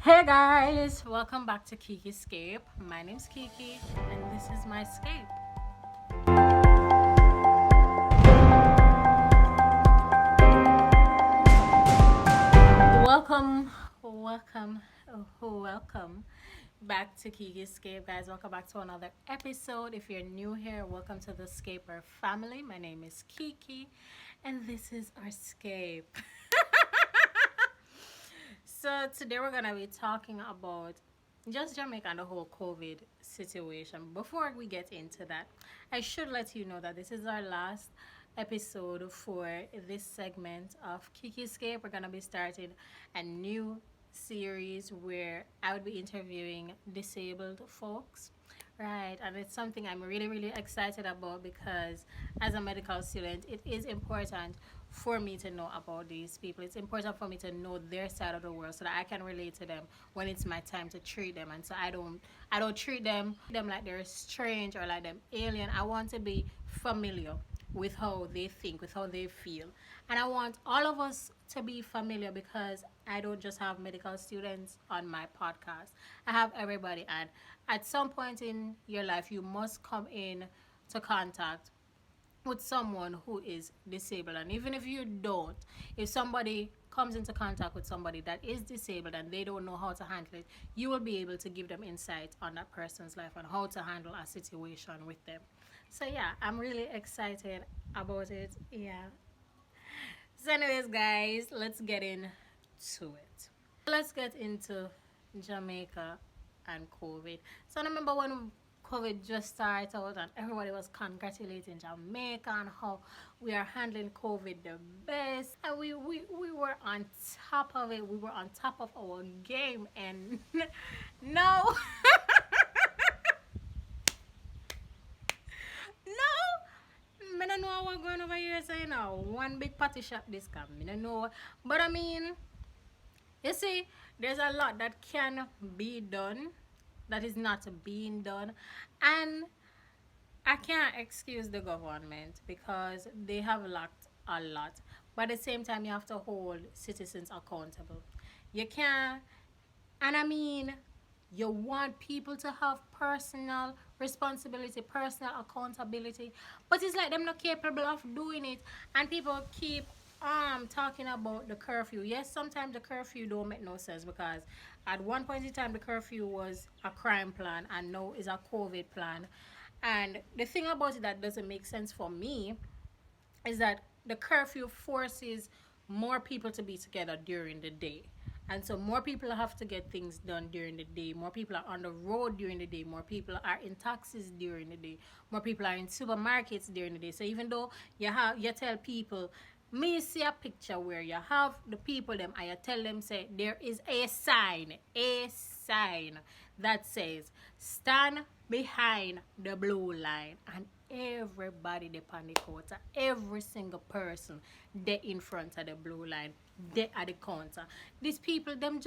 Hey guys, welcome back to Kiki Scape. My name's Kiki and this is my scape. Welcome, welcome back to Kiki Scape, guys. Welcome back to another episode. If you're new here, welcome to the Scaper family. My name is Kiki and this is our scape. So today we're gonna be talking about just Jamaica and the whole COVID situation. Before we get into that, I should let you know that this is our last episode for this segment of Kiki Scape. We're gonna be starting a new series where I would be interviewing disabled folks. Right, and it's something I'm really excited about because as a medical student, it is important for me to know about these people. It's important for me to know their side of the world so that I can relate to them when it's my time to treat them. And so I don't treat them like they're strange or like them alien. I want to be familiar with how they think, with how they feel. And I want all of us to be familiar because I don't just have medical students on my podcast. I have everybody. And at some point in your life, you must come in to contact with someone who is disabled. And even if you don't, if somebody comes into contact with somebody that is disabled and they don't know how to handle it, you will be able to give them insight on that person's life and how to handle a situation with them. So yeah, I'm really excited about it. Yeah. So anyways, guys, let's get into it. Let's get into Jamaica and COVID. So I remember when COVID just started out and everybody was congratulating Jamaica and how we are handling COVID the best. And we were on top of it. We were on top of our game. And no, no, I don't know what going over here saying now. One big party shop this come. I don't know. But I mean, you see, there's a lot that can be done that is not being done. And I can't excuse the government because they have lacked a lot. But at the same time, you have to hold citizens accountable. You can't, and I mean, you want people to have personal responsibility, personal accountability, but it's like them not capable of doing it. And people keep talking about the curfew. Yes, sometimes the curfew don't make no sense because at one point in time the curfew was a crime plan and now is a COVID plan. And the thing about it that doesn't make sense for me is that the curfew forces more people to be together during the day. And so more people have to get things done during the day. More people are on the road during the day. More people are in taxis during the day. More people are in supermarkets during the day. So even though you tell people, me see a picture where you have the people them and you tell them say there is a sign that says stand behind the blue line, and everybody they on the counter, every single person they in front of the blue line, they at the counter. These people them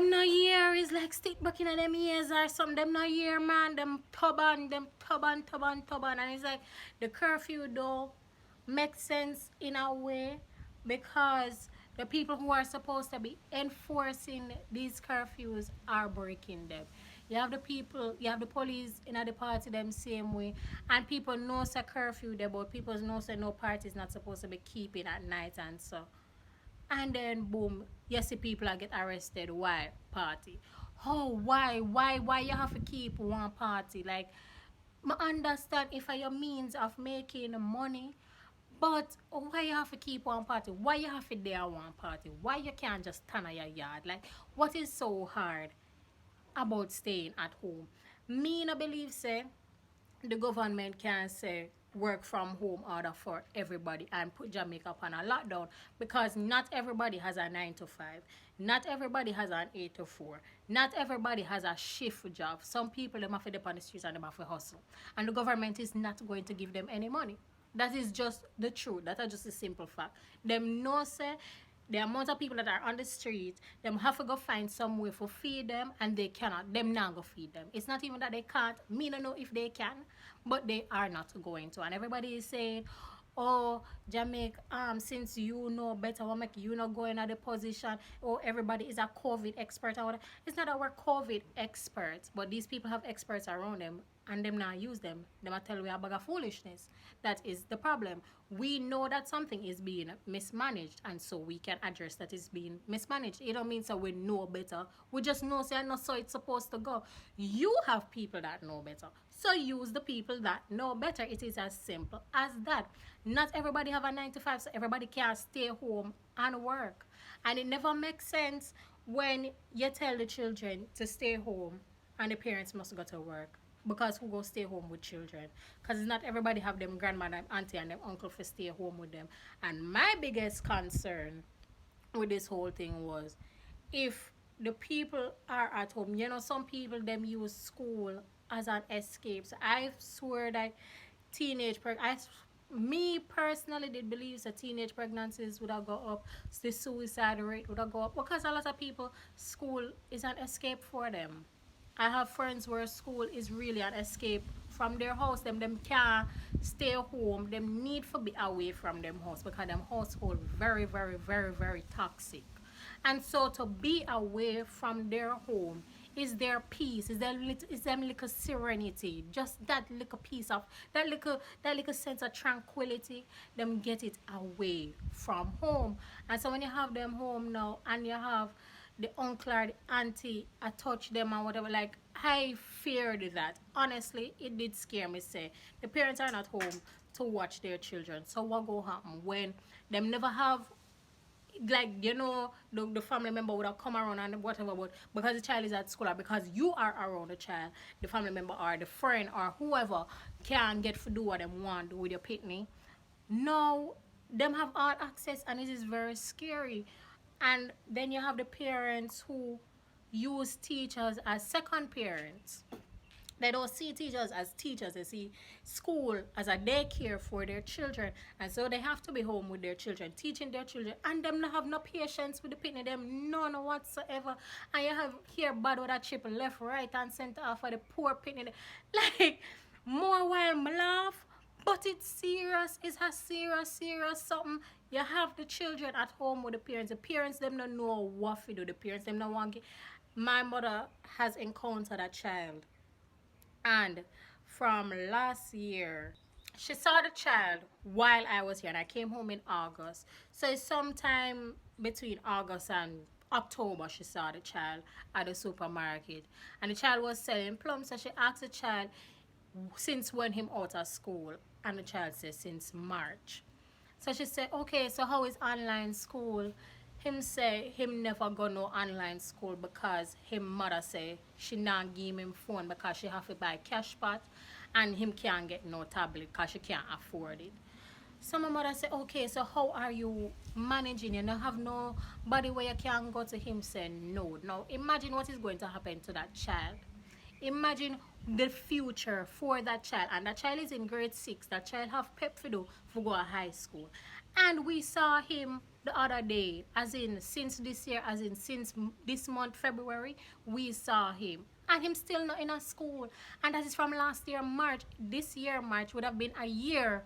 no year is like stick back in them ears or something. Them no year, man. Them tuban, and it's like the curfew though makes sense in a way because the people who are supposed to be enforcing these curfews are breaking them. You have the police in the party them same way, and people know say curfew there, but people know say no party is not supposed to be keeping at night and so. And then boom, you see people are get arrested. Why party? Oh, why you have to keep one party? Like, I understand if are your means of making money, but why you have to keep one party? Why you have to dare one party? Why you can't just stand at your yard? Like, what is so hard about staying at home? Me no believe say the government can say work from home order for everybody and put Jamaica on a lockdown because not everybody has a 9 to 5. Not everybody has an 8 to 4. Not everybody has a shift job. Some people them have to dip on the streets and them have to hustle. And the government is not going to give them any money. That is just the truth. That is just a simple fact. Them know say the amount of people that are on the street, them have to go find some way to feed them, and they cannot. Them not go feed them. It's not even that they can't. Me don't know if they can, but they are not going to. And everybody is saying, oh, Jamaica, since you know better, what make you not go in at the position, or everybody is a COVID expert or whatever. It's not our COVID experts, but these people have experts around them and them not use them. Them a tell we a bag of foolishness. That is the problem. We know that something is being mismanaged, and so we can address that it's being mismanaged. It don't mean so we know better. We just know say not so it's supposed to go. You have people that know better. So use the people that know better. It is as simple as that. Not everybody have a 9 to 5, so everybody can stay home and work. And it never makes sense when you tell the children to stay home and the parents must go to work, because who go stay home with children? Because not everybody have them grandma, them auntie, and them uncle for stay home with them. And my biggest concern with this whole thing was, if the people are at home, some people them use school as an escape. So I swear that me personally did believe that teenage pregnancies would have go up, the suicide rate would have go up, because a lot of people, school is an escape for them. I have friends where school is really an escape from their house. Them can't stay home. Them need to be away from them house, because them household very, very, very, very toxic. And so to be away from their home is their peace, is them little serenity, just that little piece of that little sense of tranquility. Them get it away from home. And so when you have them home now, and you have the uncle or the auntie I touch them and whatever, like, I feared that. Honestly, it did scare me. Say the parents are not home to watch their children. So what go happen when them never have, like, the family member would have come around and whatever, but because the child is at school, or because you are around the child, the family member or the friend or whoever can get to do what they want with your pitney. Now them have all access, and it is very scary. And then you have the parents who use teachers as second parents. They don't see teachers as teachers. They see school as a daycare for their children. And so they have to be home with their children, teaching their children. And them not have no patience with the pitney, them none whatsoever. And you have here bad with that chip left, right, and center off for the poor pitney. Like, more while me laugh, but it's serious. It's a serious, serious something. You have the children at home with the parents. The parents them don't know what to do. The parents them don't want. My mother has encountered a child, and from last year, she saw the child while I was here, and I came home in August. So it's sometime between August and October she saw the child at the supermarket, and the child was selling plums. So she asked the child since when him out of school, and the child said since March. So she said, okay, so how is online school? Him say him never go no online school because him mother say she not give him phone because she have to buy cash pot, and him can't get no tablet because she can't afford it. So my mother said, okay, so how are you managing? You don't have nobody where you can go to. Him say no. Now imagine what is going to happen to that child. Imagine the future for that child, and that child is in grade 6. That child have pep for do for go to high school. And we saw him the other day, as in since this year, as in since this month February, we saw him, and him still not in a school. And that is from last year March. This year March would have been a year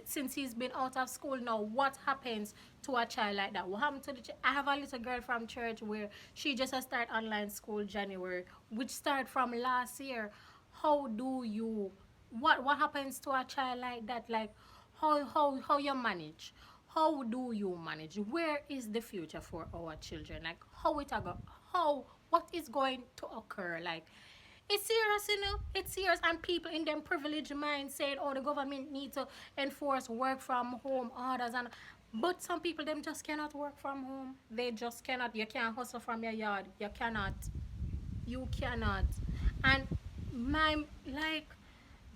since he's been out of school. Now what happens to a child like that? What happened to the I have a little girl from church where she just start online school January, which start from last year. How do you, what happens to a child like that? Like, how you manage? How do you manage? Where is the future for our children? Like, what is going to occur? Like, it's serious, it's serious. And people in them privileged mind saying, oh, the government needs to enforce work from home orders, and but some people them just cannot work from home. They just cannot. You can't hustle from your yard. You cannot. And my, like,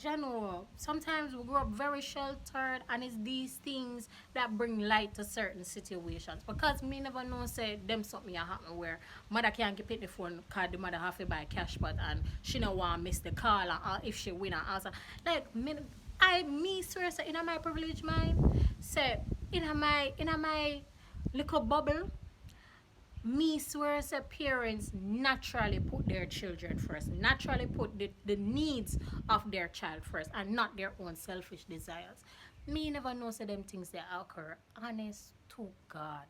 Jano, sometimes we grow up very sheltered, and it's these things that bring light to certain situations. Because me never know say them something happen where mother can't get the phone because the mother have to buy cash pot, and she no want miss the call, and if she win and answer. Like me seriously in my privileged mind say in my little bubble, me swears that parents naturally put their children first, naturally put the needs of their child first, and not their own selfish desires. Me never know so them things that occur. Honest to God.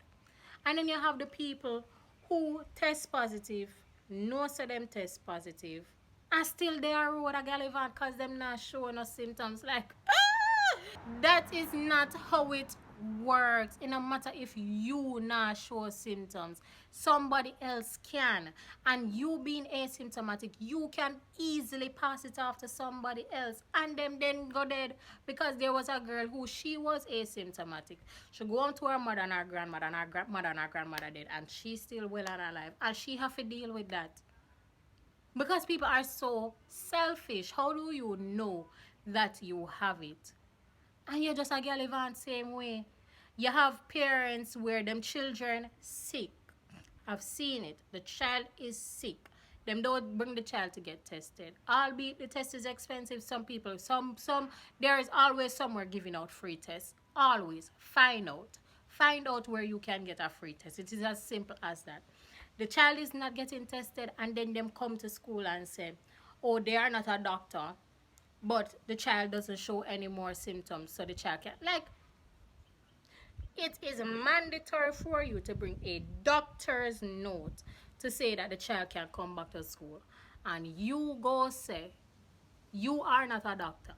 And then you have the people who test positive, know so them test positive, and still they are road a gallivant cause them not showing us symptoms. Like, that is not how it works. It no matter if you not show symptoms, somebody else can. And you being asymptomatic, you can easily pass it off to somebody else and them then go dead. Because there was a girl who she was asymptomatic. She go on to her mother and her grandmother, and her grandmother and her grandmother dead, and she's still well and alive. And she have to deal with that. Because people are so selfish. How do you know that you have it? And you're just a girl even same way. You have parents where them children sick. I've seen it. The child is sick. Them don't bring the child to get tested. Albeit the test is expensive. Some people, some there is always somewhere giving out free tests. Always find out. Find out where you can get a free test. It is as simple as that. The child is not getting tested, and then them come to school and say, oh, they are not a doctor, but the child doesn't show any more symptoms, so the child can, like, it is mandatory for you to bring a doctor's note to say that the child can come back to school, and you go say you are not a doctor.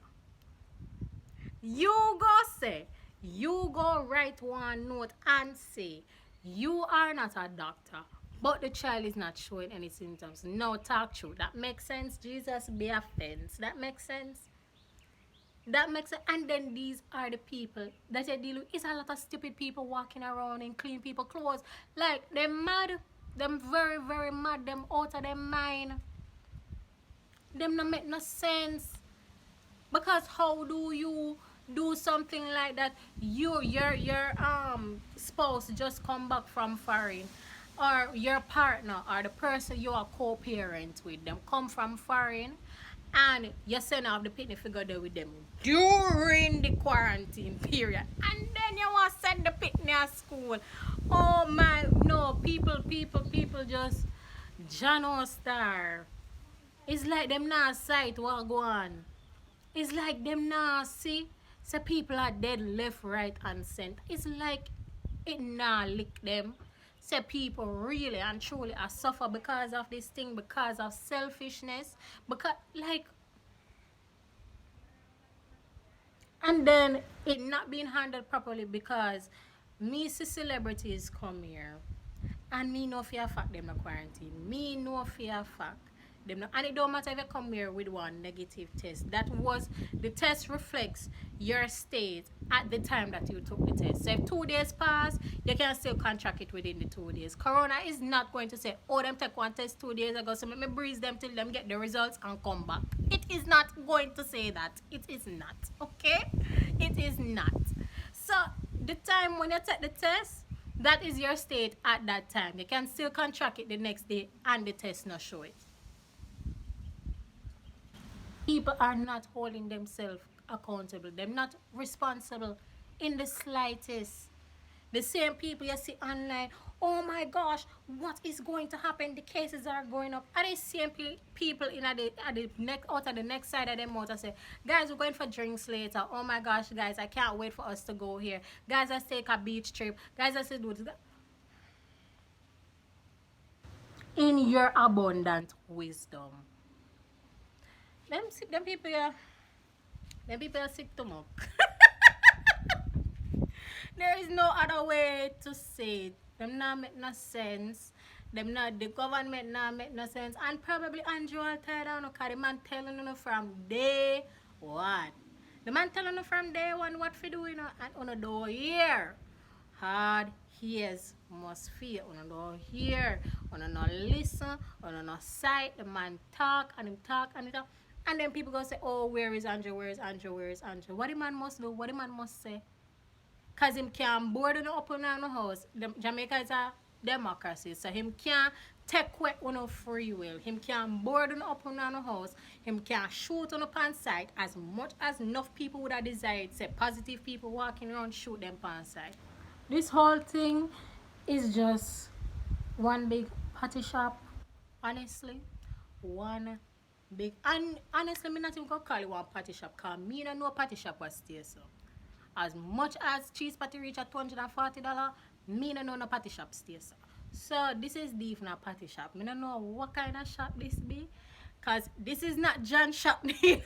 You go say, you go write one note and say you are not a doctor, but the child is not showing any symptoms. No, talk true. That makes sense. Jesus be offense. That makes sense. That makes sense. And then these are the people that you deal with. It's a lot of stupid people walking around in clean people clothes. Like, they're mad. Them very, very mad. Them out of their mind. Them not make no sense. Because how do you do something like that? Your spouse just come back from foreign, or your partner or the person you are co-parent with them come from foreign, and you send off the picnic figure there with them during the quarantine period, and then you want to send the picnic at school. Oh my, no, people just Jano Star. It's like them not sight what go on. It's like them now see, so people are dead left, right, and center. It's like it now lick them. So people really and truly are suffer because of this thing, because of selfishness, because like, and then it not being handled properly because me see celebrities come here and me know for a fact them not quarantine. Me know for a fact them not, and it don't matter if you come here with one negative test. That was the test reflects your state at the time that you took the test. So if 2 days pass, you can still contract it within the 2 days. Corona is not going to say, oh, them take one test 2 days ago, so let me breeze them till them get the results and come back. It is not going to say that. It is not. Okay? It is not. So the time when you take the test, that is your state at that time. You can still contract it the next day and the test not show it. People are not holding themselves accountable. They're not responsible in the slightest. The same people you see online, oh my gosh, what is going to happen? The cases are going up. And the same people in at the next out of the next side of the motor say, guys, we're going for drinks later. Oh my gosh, guys, I can't wait for us to go here. Guys, let's take a beach trip. Guys, let's do this. In your abundant wisdom. Them people, them people are sick to muck. There is no other way to say it. Them not make no sense. Them not, the government not make no sense. And probably Andrew will tell down, because the man telling you from day one. The man telling you from day one what to do, and on a door here. Hard ears must fear. On don't hear, on not listen, on not sight. The man talk and him talk and him talk. And then people go say, oh, where is Andrew? Where is Andrew? Where is Andrew? What the man must do? What the man must say? Because him can't board on up in the house. Jamaica is a democracy. So him can't take away on free will. Him can't board on up in the house. Him can't shoot on upon site as much as enough people would have desired. Say positive people walking around shoot them upon site. This whole thing is just one big party shop. Honestly. One big, and honestly, me not even gonna call it one party shop, because me don't know party shop was stay so. As much as cheese patty reach at $240, me no know no patty shop stay so. So this is the even a patty shop. Me no know what kind of shop this be. Cause this is not John shop. Listen.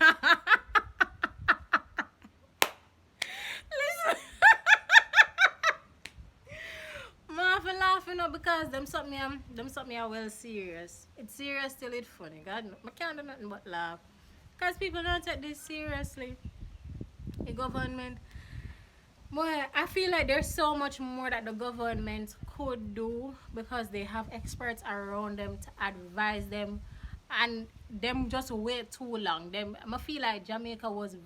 I laughing up because them something are well serious. It's serious till it's funny. God, I can't do nothing but laugh. Because people don't take this seriously. The government. Boy, I feel like there's so much more that the government could do because they have experts around them to advise them, and them just wait too long. Them, I feel like Jamaica was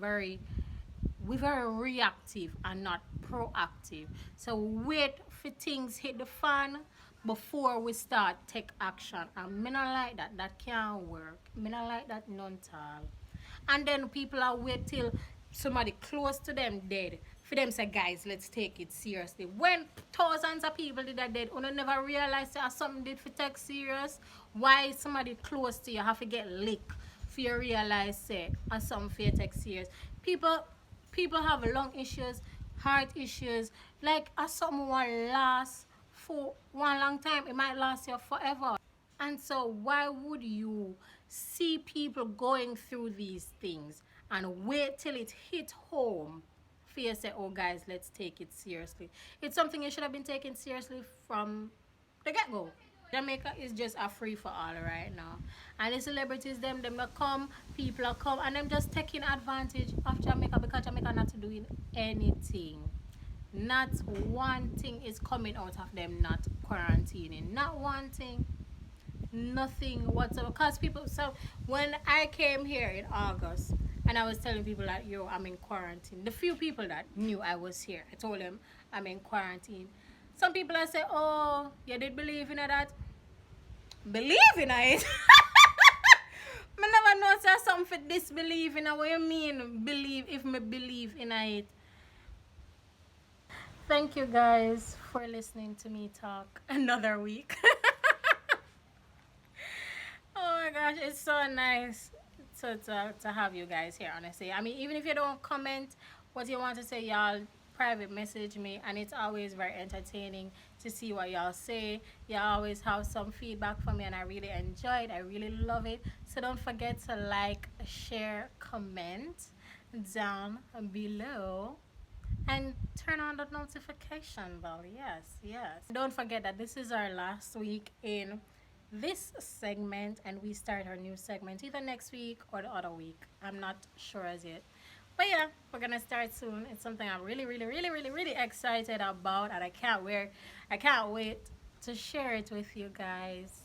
we very reactive and not proactive. So wait for things hit the fan before we start take action. And me not like that. That can't work. Me not like that none at all. And then people are wait till somebody close to them dead for them say, guys, let's take it seriously. When thousands of people did that dead, you never realize that something did for take serious. Why somebody close to you have to get licked for you realize say something for you take serious. People have lung issues, heart issues. Like as something will last for one long time, it might last you forever. And so why would you see people going through these things and wait till it hit home for you to say, oh guys, let's take it seriously? It's something you should have been taking seriously from the get-go. Jamaica is just a free for all right now. And the celebrities, them that come, people are come, and them just taking advantage of Jamaica because Jamaica not doing anything. Not one thing is coming out of them not quarantining. Not one thing. Nothing whatsoever. Because people, so when I came here in August and I was telling people that, yo, I'm in quarantine, the few people that knew I was here, I told them I'm in quarantine. Some people I say, oh, you did believe in that? Believe in it? I never know say something for disbelieve in it. What you mean believe if me believe in it? Thank you guys for listening to me talk another week. Oh my gosh, it's so nice to have you guys here, honestly. I mean, even if you don't comment what you want to say, y'all private message me, and it's always very entertaining to see what y'all say. You always have some feedback for me, and I really enjoy it. I really love it. So don't forget to like, share, comment down below, and turn on the notification bell. Yes, yes. Don't forget that this is our last week in this segment, and we start our new segment either next week or the other week. I'm not sure as yet. But yeah, we're gonna start soon. It's something I'm really, really, really, really, really excited about, and I can't wait to share it with you guys.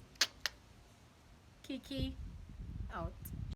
Kiki out.